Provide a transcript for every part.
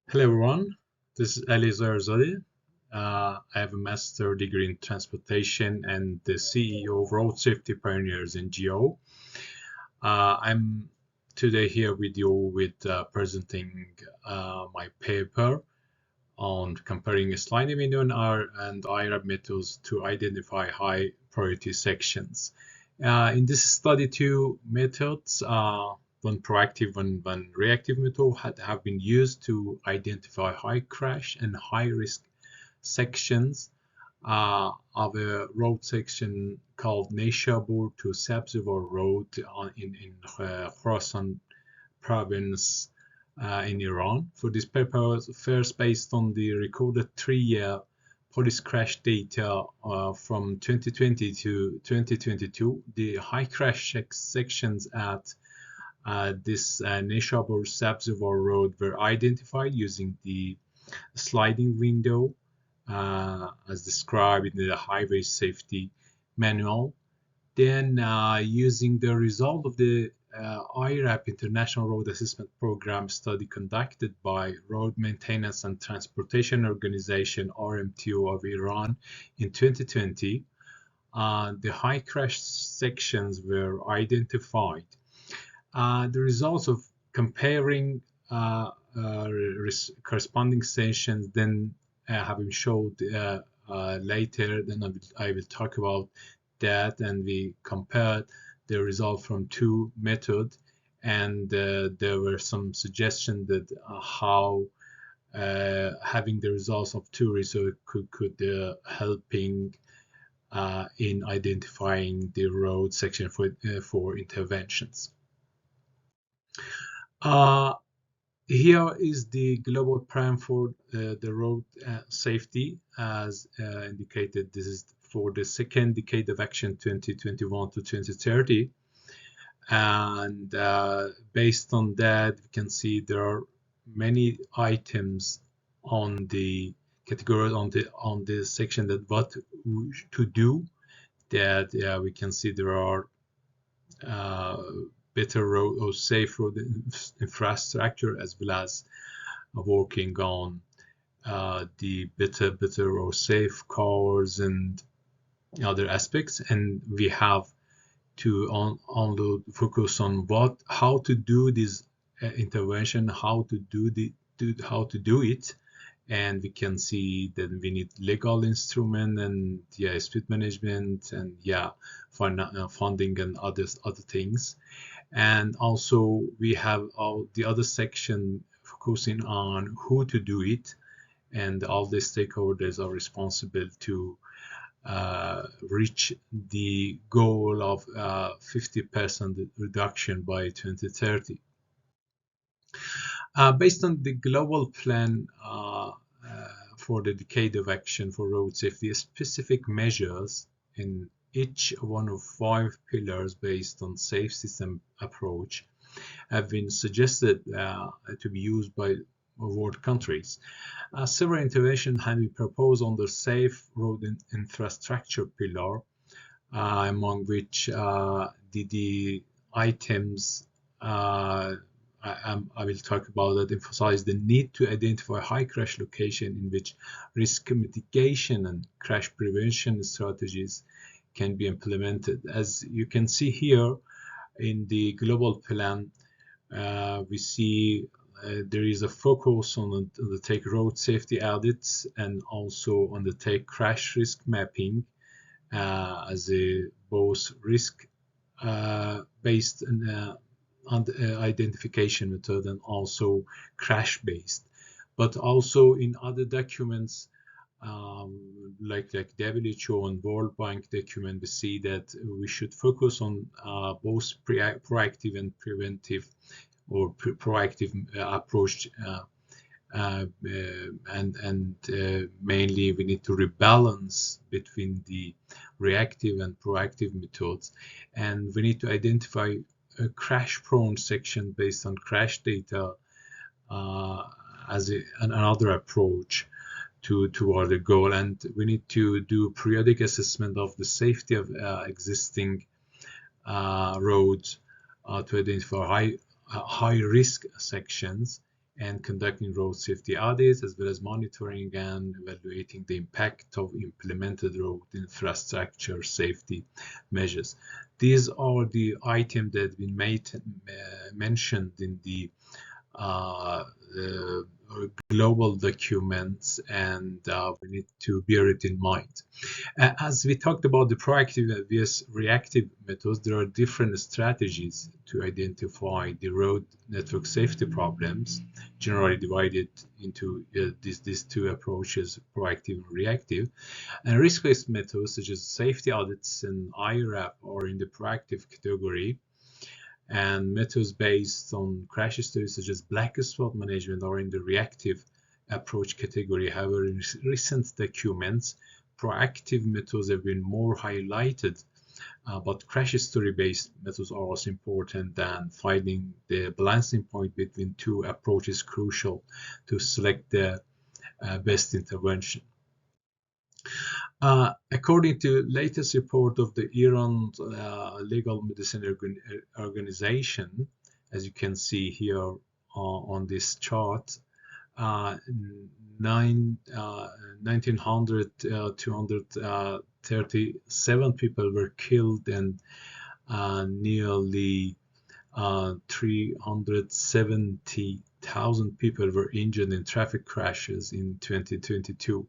Hello everyone, this is Ali Zarzadeh. I have a master's degree in transportation and the CEO of Road Safety Pioneers NGO. I'm today here with you with presenting my paper on comparing sliding window and iRAP methods to identify high priority sections. In this study, two methods, one proactive and one reactive method, have been used to identify high crash and high risk sections of a road section called Neyshabur to Sabzevar Road in Khorasan province in Iran. For this purpose, first based on the recorded 3-year police crash data from 2020 to 2022, the high crash sections at this Neyshabur Sabzevar Road were identified using the sliding window as described in the highway safety manual. Then using the result of the iRAP International Road Assessment Program study conducted by Road Maintenance and Transportation Organization RMTO of Iran in 2020, the high crash sections were identified. The results of comparing corresponding sections then have been showed later. Then I will talk about that, and we compared the result from two methods, and there were some suggestions that how having the results of two results could helping in identifying the road section for interventions. Here is the global plan for the road safety as indicated. This is for the second decade of action 2021 to 2030, and based on that we can see there are many items on the category on the section that what to do, that we can see there are better road or safe road infrastructure, as well as working on the better or safe cars and other aspects. And we have to only focus on how to do this intervention, how to do it. And we can see that we need legal instrument and speed management and funding and other things. And also we have all the other section focusing on who to do it, and all the stakeholders are responsible to reach the goal of 50% reduction by 2030. Based on the global plan for the decade of action for road safety, specific measures in each one of 5 pillars based on safe system approach have been suggested to be used by world countries. Several interventions have been proposed on the safe road infrastructure pillar, among which the items I will talk about that emphasize the need to identify high crash location in which risk mitigation and crash prevention strategies can be implemented. As you can see here in the global plan, we see there is a focus on the take road safety audits and also on the take crash risk mapping as a both risk based and identification method and also crash based. But also in other documents like WHO and World Bank document, we see that we should focus on both proactive and preventive or proactive approach, and mainly we need to rebalance between the reactive and proactive methods, and we need to identify a crash prone section based on crash data as another approach toward the goal. And we need to do periodic assessment of the safety of existing roads to identify high risk sections, and conducting road safety audits, as well as monitoring and evaluating the impact of implemented road infrastructure safety measures. These are the items that have been mentioned in the uh, global documents, and we need to bear it in mind. As we talked about the proactive vs reactive methods, there are different strategies to identify the road network safety problems, generally divided into these two approaches, proactive and reactive. And risk-based methods such as safety audits and iRAP are in the proactive category, and methods based on crash studies such as black spot management are in the reactive approach category. However, in recent documents, proactive methods have been more highlighted, but crash story based methods are also important, and finding the balancing point between two approaches is crucial to select the best intervention. According to latest report of the Iran Legal Medicine Organization, as you can see here on this chart, 237 people were killed, and nearly 370,000 people were injured in traffic crashes in 2022.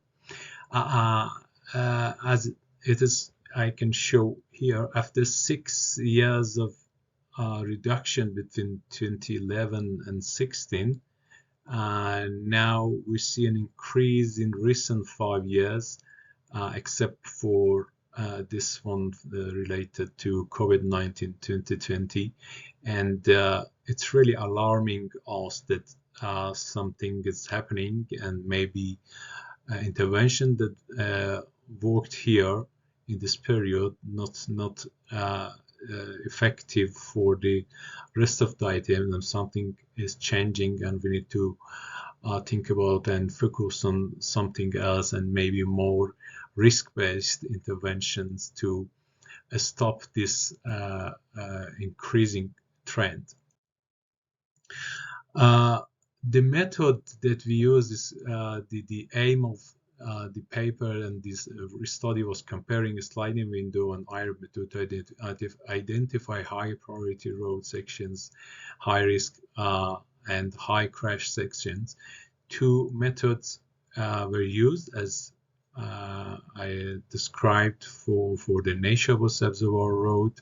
As it is, I can show here, after 6 years of reduction between 2011 and 16, now we see an increase in recent 5 years, except for this one related to COVID-19 2020. And it's really alarming us that something is happening, and maybe intervention that worked here in this period not effective for the rest of the item, and something is changing, and we need to think about and focus on something else, and maybe more risk-based interventions to stop this increasing trend. The method that we use is the aim of the paper and this study was comparing a sliding window and iRAP method to identify high priority road sections, high risk and high crash sections. Two methods were used, as I described for the Neshabos Observer Road.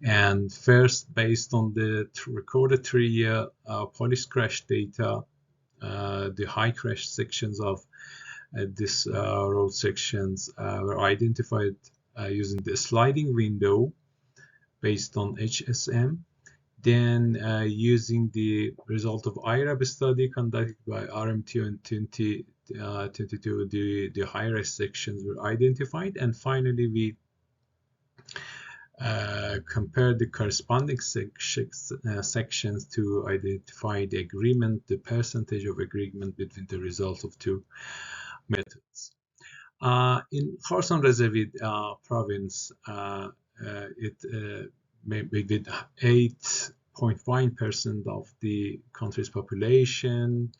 And first, based on the recorded 3-year police crash data, the high crash sections of this road sections were identified using the sliding window based on HSM. Then using the result of iRAP study conducted by RMT in 2022, the high risk sections were identified. And finally, we compare the corresponding sections to identify the agreement, the percentage of agreement between the results of two methods. In Kherson Reserve province, it with 8.1% of the country's population,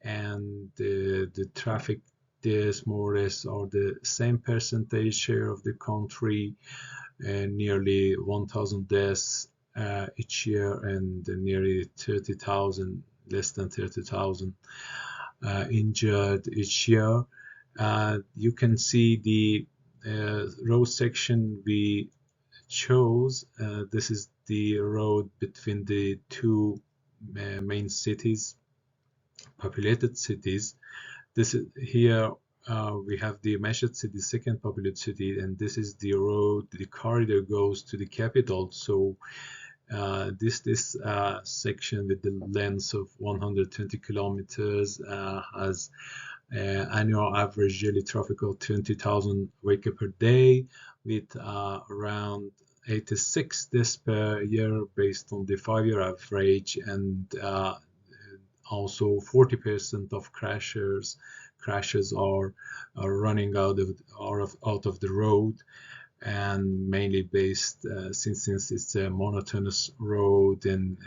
and the traffic deaths more or less are the same percentage share of the country. Nearly 1,000 deaths each year, and nearly 30,000, less than 30,000 injured each year. You can see the road section we chose. This is the road between the two main cities, populated cities. This is here. We have the Mashhad city, second populated city, and this is the road, the corridor goes to the capital. So this section with the length of 120 kilometers has annual average daily traffic of 20,000 vehicles per day, with around 86 deaths per year based on the 5-year average, and also 40% of crashes are running out of the road, and mainly based since it's a monotonous road and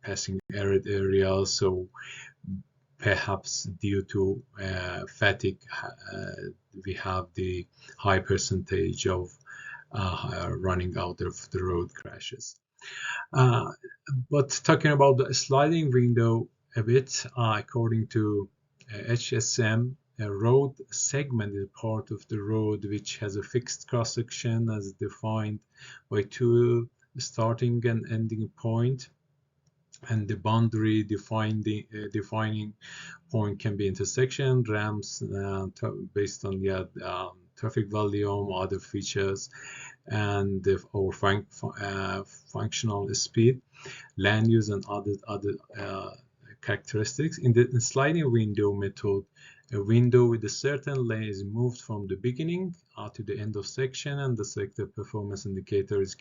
passing arid areas, so perhaps due to fatigue, we have the high percentage of running out of the road crashes. But talking about the sliding window a bit, according to HSM, a road segment is part of the road which has a fixed cross-section as defined by two starting and ending point, and the boundary defining point can be intersection, ramps based on traffic volume, other features, and or functional speed, land use, and other characteristics. In the sliding window method, a window with a certain length is moved from the beginning to the end of section, and the selected performance indicator is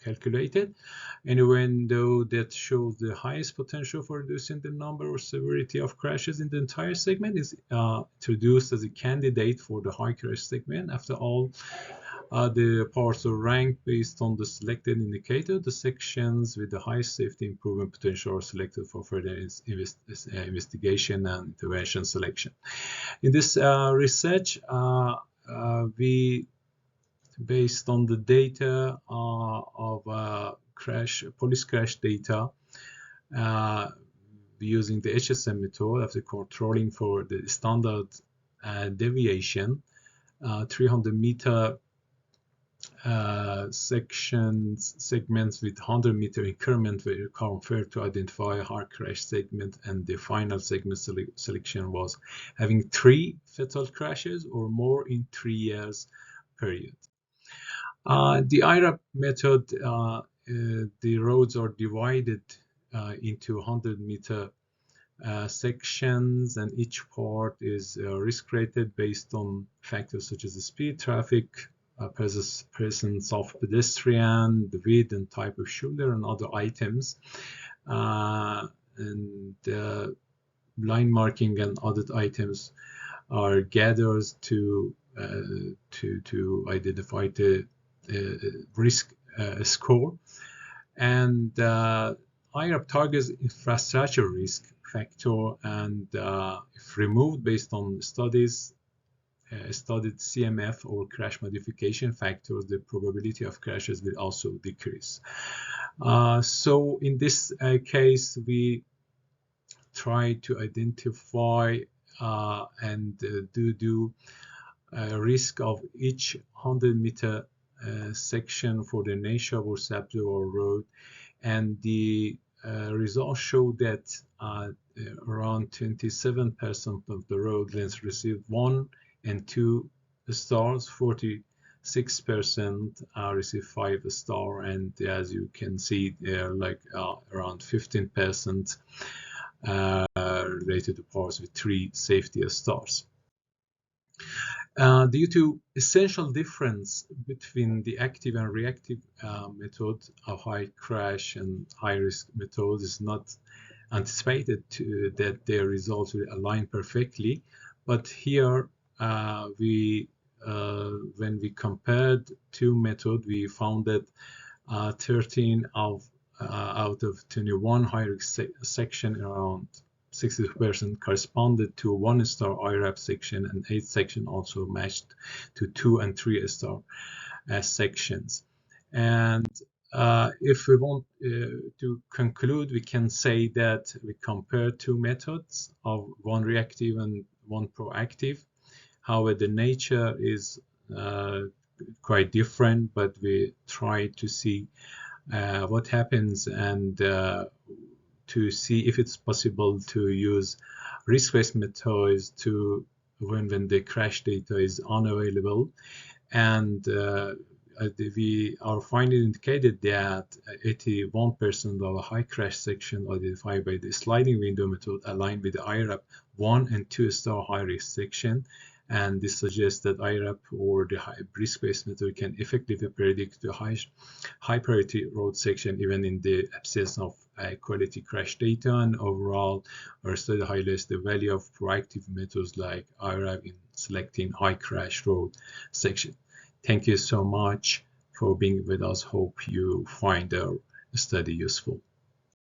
calculated. And a window that shows the highest potential for reducing the number or severity of crashes in the entire segment is introduced as a candidate for the high crash segment. After all, the parts are ranked based on the selected indicator. The sections with the highest safety improvement potential are selected for further investigation and intervention selection. In this research, we, based on the data of police crash data, using the HSM method after controlling for the standard deviation, 300-meter segments with 100-meter increment were compared to identify a hard crash segment, and the final segment selection was having 3 fatal crashes or more in 3 years period. The iRAP method, the roads are divided into 100-meter sections, and each part is risk rated based on factors such as the speed, traffic, presence of pedestrian, the width and type of shoulder, and other items, and line marking and other items are gathered to identify the risk score. And iRAP targets infrastructure risk factor, and if removed based on studied CMF or crash modification factors, the probability of crashes will also decrease. So in this case, we try to identify and do risk of each 100-meter section for the Nature or Sapler Road, and the results show that around 27% of the road lengths received 1 and 2 stars, 46% receive 5 stars, and as you can see, they're like around 15% related to parts with 3 safety stars. Due to essential difference between the active and reactive method of high crash and high risk method, is not anticipated that their results will align perfectly. But here when we compared 2 methods, we found that 13 out of 21 high risk section, around 60% corresponded to 1-star iRAP section, and 8 section also matched to 2 and 3-star sections. And if we want to conclude, we can say that we compare 2 methods of one reactive and one proactive. However, the nature is quite different, but we try to see what happens and to see if it's possible to use risk-based methods to when the crash data is unavailable. And our finding indicated that 81% of a high crash section identified by the sliding window method aligned with the iRAP 1 and 2-star high risk section. And this suggests that iRAP or the risk-based method can effectively predict the high priority road section even in the absence of quality crash data. And overall, our study highlights the value of proactive methods like iRAP in selecting high crash road section. Thank you so much for being with us. Hope you find our study useful.